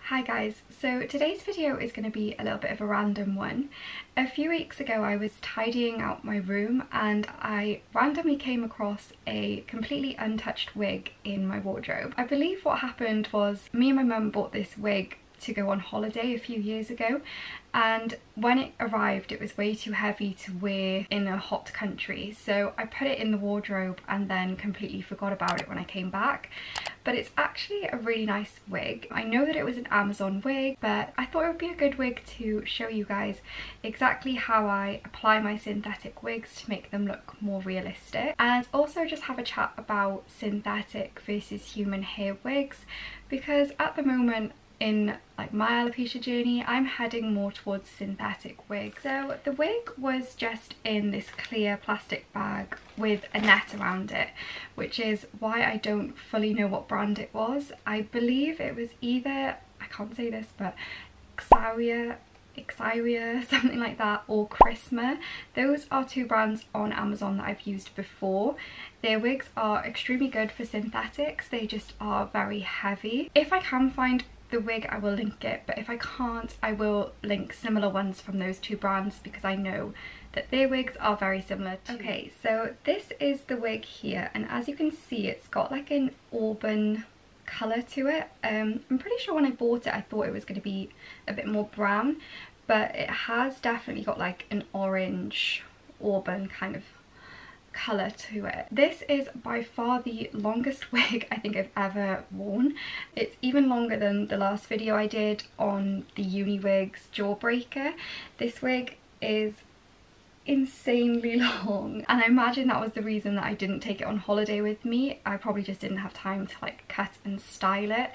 Hi guys, so today's video is going to be a little bit of a random one. A few weeks ago I was tidying out my room and I randomly came across a completely untouched wig in my wardrobe. I believe what happened was me and my mum bought this wig to go on holiday a few years ago, and when it arrived it was way too heavy to wear in a hot country, so I put it in the wardrobe and then completely forgot about it when I came back. But it's actually a really nice wig. I know that it was an Amazon wig, but I thought it would be a good wig to show you guys exactly how I apply my synthetic wigs to make them look more realistic, and also just have a chat about synthetic versus human hair wigs, because at the moment in like my alopecia journey I'm heading more towards synthetic wigs. So the wig was just in this clear plastic bag with a net around it, which is why I don't fully know what brand it was. I believe it was either, I can't say this, but Xyria, something like that, or Chrisma. Those are two brands on Amazon that I've used before. Their wigs are extremely good for synthetics, they just are very heavy. If I can find the wig I will link it, but if I can't I will link similar ones from those two brands because I know that their wigs are very similar to. Okay, so this is the wig here, and as you can see it's got like an auburn colour to it. I'm pretty sure when I bought it I thought it was going to be a bit more brown, but it has definitely got like an orange auburn kind of colour to it. This is by far the longest wig I think I've ever worn. It's even longer than the last video I did on the Uni Wigs Jawbreaker. This wig is insanely long, and I imagine that was the reason that I didn't take it on holiday with me. I probably just didn't have time to like cut and style it,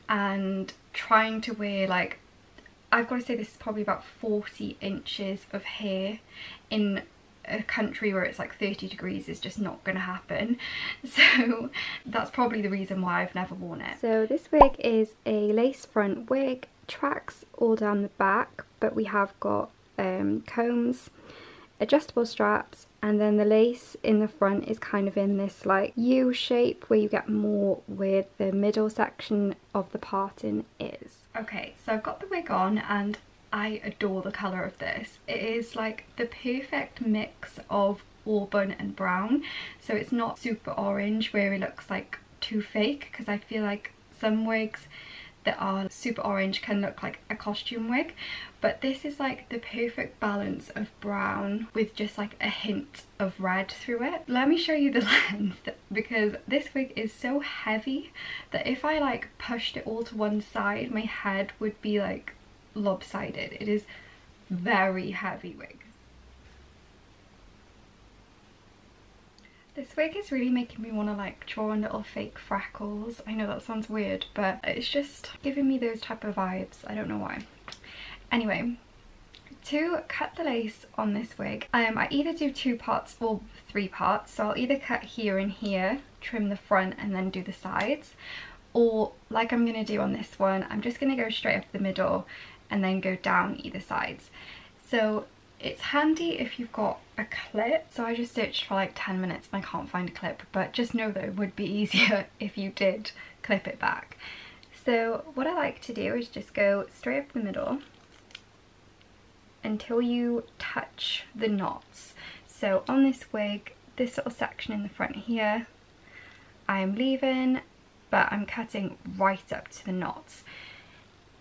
and trying to wear, like, I've got to say this is probably about 40 inches of hair in a country where it's like 30 degrees is just not gonna happen, so that's probably the reason why I've never worn it. So this wig is a lace front wig, tracks all down the back, but we have got combs, adjustable straps, and then the lace in the front is kind of in this like U shape where you get more where the middle section of the parting is. Okay, so I've got the wig on and I adore the colour of this. It is like the perfect mix of auburn and brown, so it's not super orange where it looks like too fake, because I feel like some wigs that are super orange can look like a costume wig, but this is like the perfect balance of brown with just like a hint of red through it. Let me show you the length, because this wig is so heavy that if I like pushed it all to one side my head would be like lopsided. It is very heavy wig. This wig is really making me want to like draw on little fake freckles. I know that sounds weird, but it's just giving me those type of vibes. I don't know why. Anyway, to cut the lace on this wig, I either do 2 parts or 3 parts. So I'll either cut here and here, trim the front and then do the sides, or like I'm going to do on this one, I'm just going to go straight up the middle and then go down either sides. So it's handy if you've got a clip. So I just searched for like 10 minutes and I can't find a clip, but just know that it would be easier if you did clip it back. So what I like to do is just go straight up the middle until you touch the knots. So on this wig, this little section in the front here, I'm leaving, but I'm cutting right up to the knots.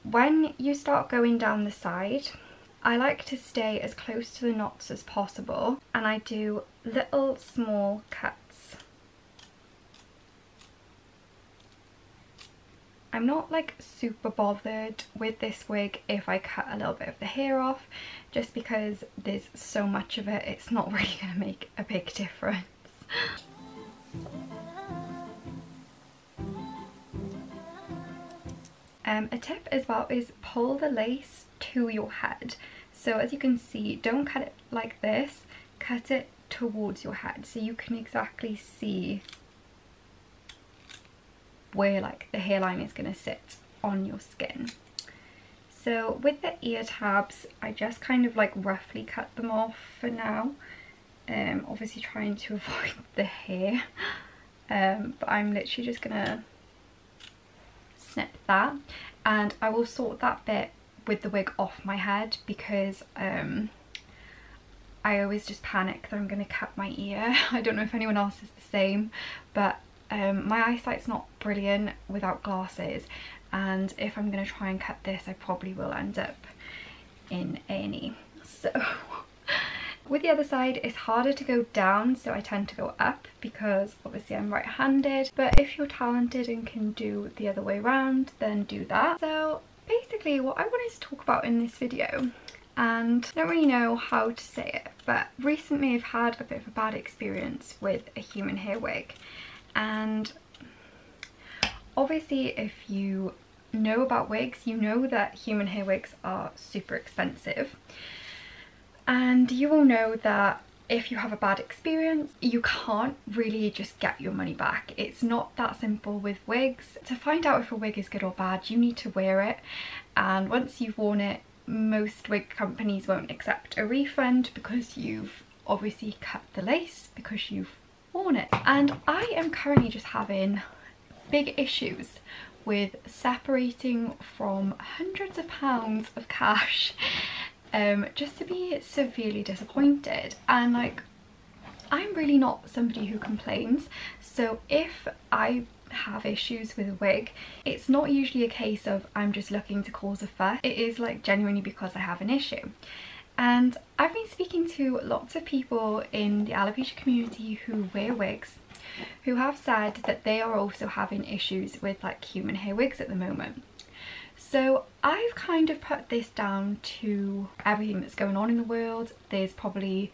When you start going down the side, I like to stay as close to the knots as possible, and I do little small cuts. I'm not like super bothered with this wig if I cut a little bit of the hair off, just because there's so much of it, it's not really going to make a big difference. A tip as well is pull the lace to your head. So as you can see, don't cut it like this, cut it towards your head so you can exactly see where like the hairline is going to sit on your skin. So with the ear tabs, I just kind of like roughly cut them off for now, obviously trying to avoid the hair, but I'm literally just gonna snip that. and I will sort that bit with the wig off my head because I always just panic that I'm going to cut my ear. I don't know if anyone else is the same, but my eyesight's not brilliant without glasses, and if I'm going to try and cut this I probably will end up in A&E. So with the other side it's harder to go down, so I tend to go up because obviously I'm right-handed, but if you're talented and can do the other way around then do that. So basically what I wanted to talk about in this video, and I don't really know how to say it, but recently I've had a bit of a bad experience with a human hair wig. And obviously if you know about wigs, you know that human hair wigs are super expensive, and you will know that if you have a bad experience you can't really just get your money back. It's not that simple with wigs. To find out if a wig is good or bad you need to wear it, and once you've worn it most wig companies won't accept a refund because you've obviously cut the lace because you've worn it. And I am currently just having big issues with separating from hundreds of pounds of cash just to be severely disappointed. And like, I'm really not somebody who complains, so if I have issues with a wig it's not usually a case of I'm just looking to cause a fuss. It is like genuinely because I have an issue. And I've been speaking to lots of people in the alopecia community who wear wigs who have said that they are also having issues with like human hair wigs at the moment. So I've kind of put this down to everything that's going on in the world. There's probably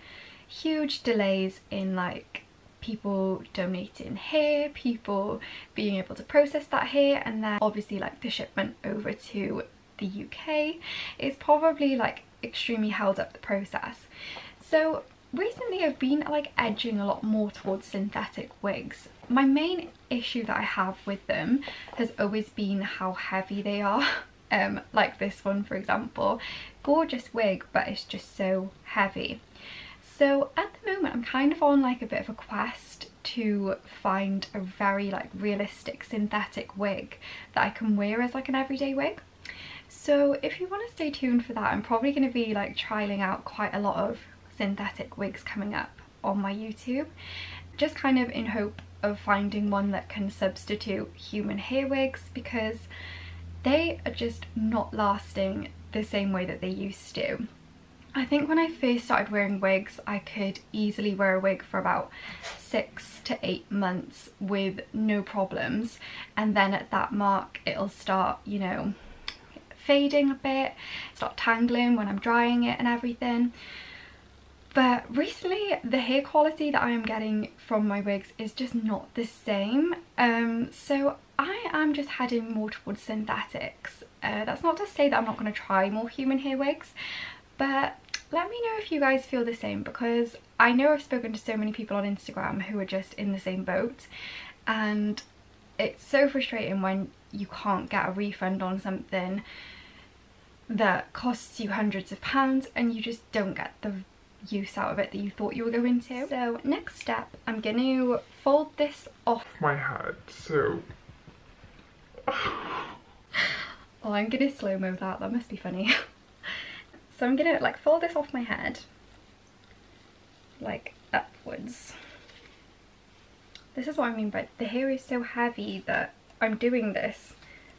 huge delays in like people donating hair, people being able to process that hair, and then obviously like the shipment over to the UK is probably like extremely held up the process. So recently I've been like edging a lot more towards synthetic wigs. My main issue that I have with them has always been how heavy they are. Like this one for example, gorgeous wig but it's just so heavy. So at the moment I'm kind of on like a bit of a quest to find a very like realistic synthetic wig that I can wear as like an everyday wig. So if you want to stay tuned for that, I'm probably going to be like trialing out quite a lot of synthetic wigs coming up on my YouTube, just kind of in hope of finding one that can substitute human hair wigs, because they are just not lasting the same way that they used to. I think when I first started wearing wigs I could easily wear a wig for about 6 to 8 months with no problems, and then at that mark it'll start, you know, fading a bit, start tangling when I'm drying it and everything. But recently the hair quality that I am getting from my wigs is just not the same, so I am just heading more towards synthetics. That's not to say that I'm not going to try more human hair wigs, but let me know if you guys feel the same, because I know I've spoken to so many people on Instagram who are just in the same boat, and it's so frustrating when you can't get a refund on something that costs you hundreds of pounds and you just don't get the use out of it that you thought you were going to. So next step, I'm going to fold this off my head. So oh, I'm going to slow-mo that must be funny. So I'm gonna like fold this off my head, like upwards. This is what I mean by the hair is so heavy that I'm doing this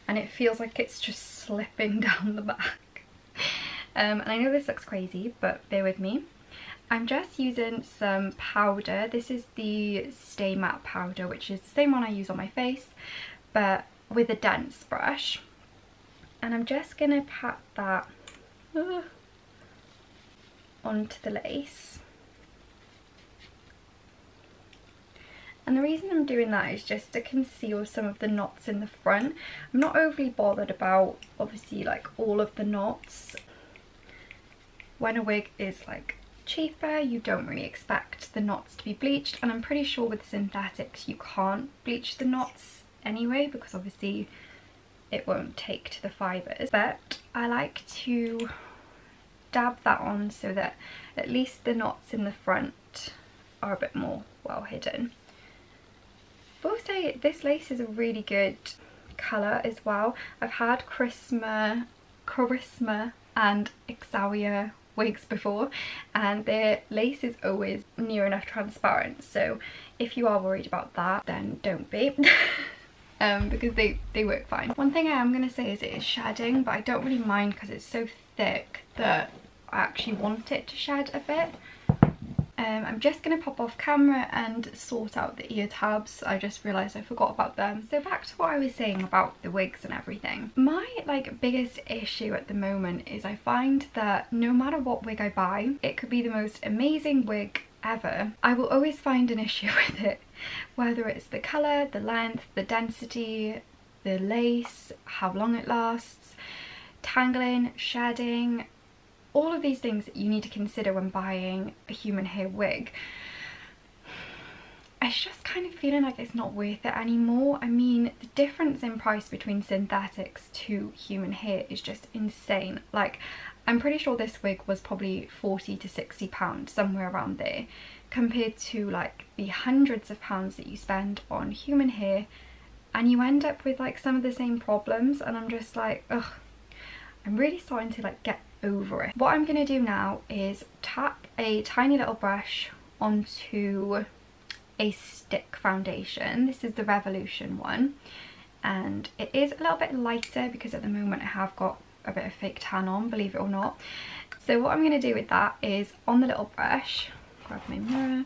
and it feels like it's just slipping down the back. And I know this looks crazy, but bear with me. I'm just using some powder. This is the Stay Matte powder, which is the same one I use on my face, but with a dense brush. And I'm just gonna pat that onto the lace. And the reason I'm doing that is just to conceal some of the knots in the front. I'm not overly bothered about obviously like all of the knots. When a wig is like cheaper you don't really expect the knots to be bleached, and I'm pretty sure with synthetics you can't bleach the knots anyway because obviously it won't take to the fibres. But I like to dab that on so that at least the knots in the front are a bit more well hidden. I will say this lace is a really good colour as well. I've had Charisma and Exaria wigs before, and their lace is always near enough transparent, so if you are worried about that, then don't be. Because they work fine. One thing I am going to say is it is shedding, but I don't really mind because it's so thick that I actually want it to shed a bit. I'm just going to pop off camera and sort out the ear tabs. I just realised I forgot about them. So back to what I was saying about the wigs and everything. My biggest issue at the moment is I find that no matter what wig I buy, it could be the most amazing wig ever, I will always find an issue with it. Whether it's the colour, the length, the density, the lace, how long it lasts, tangling, shedding, all of these things that you need to consider when buying a human hair wig. It's just kind of feeling like it's not worth it anymore. I mean, the difference in price between synthetics to human hair is just insane. Like, I'm pretty sure this wig was probably £40 to £60, somewhere around there, compared to like the hundreds of pounds that you spend on human hair, and you end up with like some of the same problems, and I'm just like, ugh, I'm really starting to like get over it. What I'm going to do now is tap a tiny little brush onto a stick foundation. This is the Revolution one, and it is a little bit lighter because at the moment I have got a bit of fake tan on, believe it or not. So what I'm going to do with that is, on the little brush, grab my mirror,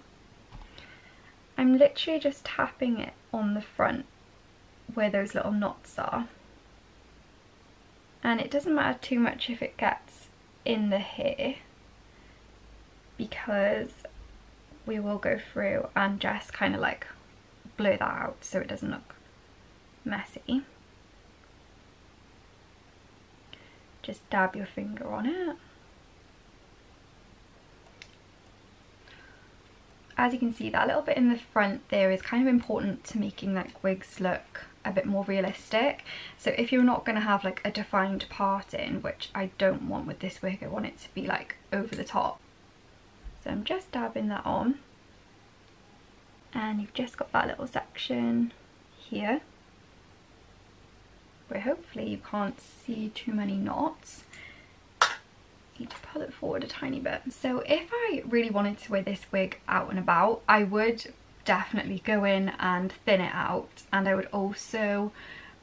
I'm literally just tapping it on the front where those little knots are, and it doesn't matter too much if it gets in the hair because we will go through and just kind of like blur that out so it doesn't look messy. Just dab your finger on it. As you can see, that little bit in the front there is kind of important to making like wigs look a bit more realistic. So if you're not going to have like a defined part in, which I don't want with this wig, I want it to be like over the top. So I'm just dabbing that on, and you've just got that little section here where hopefully you can't see too many knots. Need to pull it forward a tiny bit. So if I really wanted to wear this wig out and about, I would definitely go in and thin it out, and I would also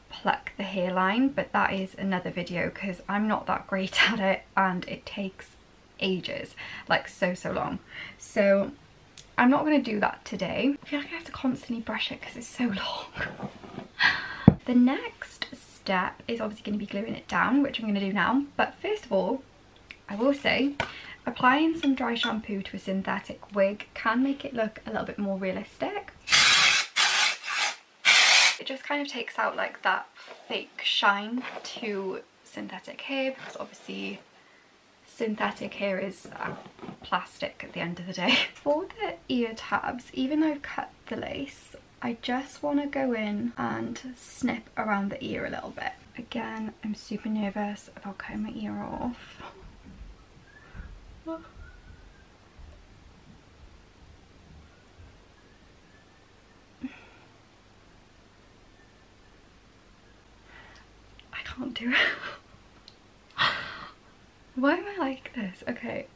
pluck the hairline, but that is another video because I'm not that great at it and it takes ages, like so long. So I'm not going to do that today. I feel like I have to constantly brush it because it's so long. The next step is obviously going to be gluing it down, which I'm going to do now. But first of all, I will say, applying some dry shampoo to a synthetic wig can make it look a little bit more realistic. It just kind of takes out like that fake shine to synthetic hair, because obviously synthetic hair is plastic at the end of the day. For the ear tabs, even though I've cut the lace, I just want to go in and snip around the ear a little bit. Again, I'm super nervous about cutting my ear off. I can't do it. Why am I like this? Okay,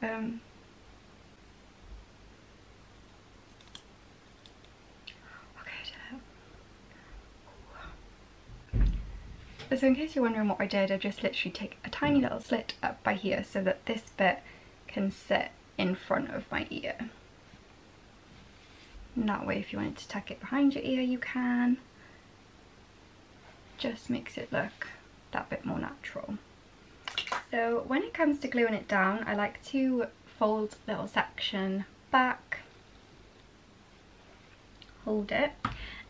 so in case you're wondering what I did, I just literally take a tiny little slit up by here so that this bit can sit in front of my ear. And that way, if you wanted to tuck it behind your ear, you can. Just makes it look that bit more natural. So when it comes to gluing it down, I like to fold a little section back, hold it,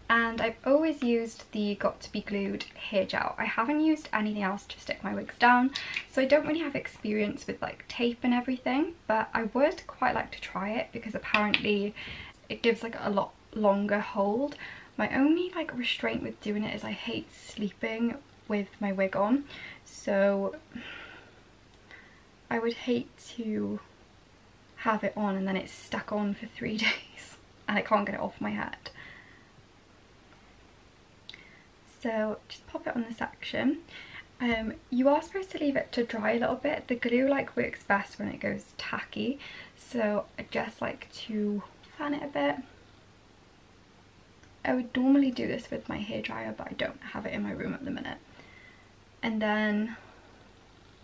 and I've always used the Got To Be Glued hair gel. I haven't used anything else to stick my wigs down, so I don't really have experience with like tape and everything, but I would quite like to try it because apparently it gives like a lot longer hold. My only like restraint with doing it is I hate sleeping with my wig on, so I would hate to have it on and then it's stuck on for 3 days and I can't get it off my head. So just pop it on the section. You are supposed to leave it to dry a little bit. The glue like works best when it goes tacky, so I just like to fan it a bit. I would normally do this with my hairdryer, but I don't have it in my room at the minute. And then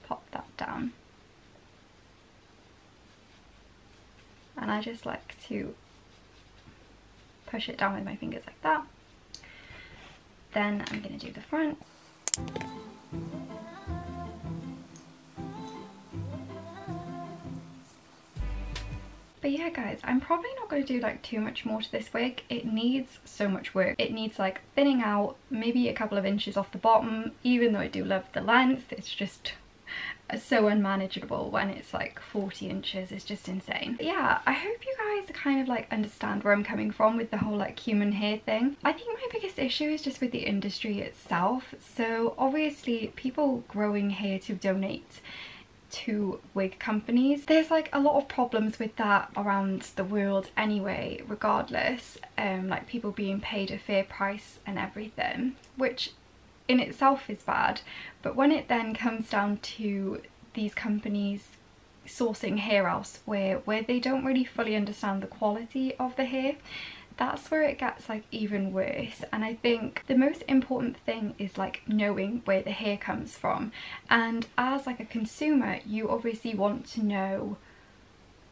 pop that down. And I just like to push it down with my fingers like that. Then I'm going to do the front. But yeah guys, I'm probably not going to do like too much more to this wig. It needs so much work. It needs like thinning out, maybe a couple of inches off the bottom. Even though I do love the length, it's just so unmanageable when it's like 40 inches. It's just insane. But yeah, I hope you guys kind of like understand where I'm coming from with the whole like human hair thing. I think my biggest issue is just with the industry itself. So obviously people growing hair to donate to wig companies, there's like a lot of problems with that around the world anyway, regardless, like people being paid a fair price and everything, which in itself is bad. But when it then comes down to these companies sourcing hair elsewhere where they don't really fully understand the quality of the hair, that's where it gets like even worse. And I think the most important thing is like knowing where the hair comes from, and as like a consumer you obviously want to know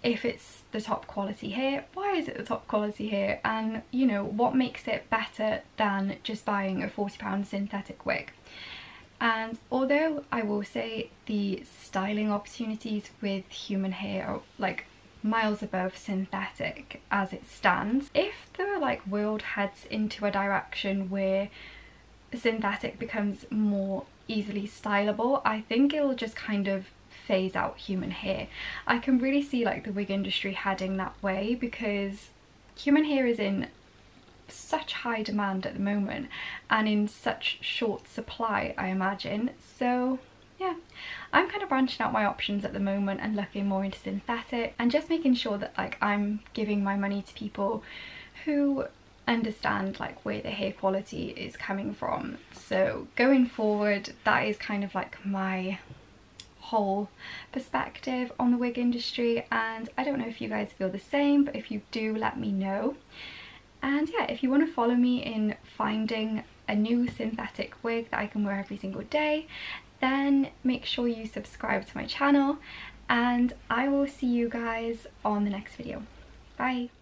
if it's the top quality hair, why is it the top quality hair, and you know what makes it better than just buying a £40 synthetic wig. And although I will say the styling opportunities with human hair are like miles above synthetic as it stands, if the like world heads into a direction where synthetic becomes more easily stylable, I think it'll just kind of phase out human hair. I can really see like the wig industry heading that way, because human hair is in such high demand at the moment and in such short supply, I imagine. So yeah, I'm kind of branching out my options at the moment and looking more into synthetic and just making sure that like I'm giving my money to people who understand like where the hair quality is coming from. So going forward, that is kind of like my whole perspective on the wig industry, and I don't know if you guys feel the same, but if you do, let me know. And yeah, if you want to follow me in finding a new synthetic wig that I can wear every single day, then make sure you subscribe to my channel, and I will see you guys on the next video. Bye!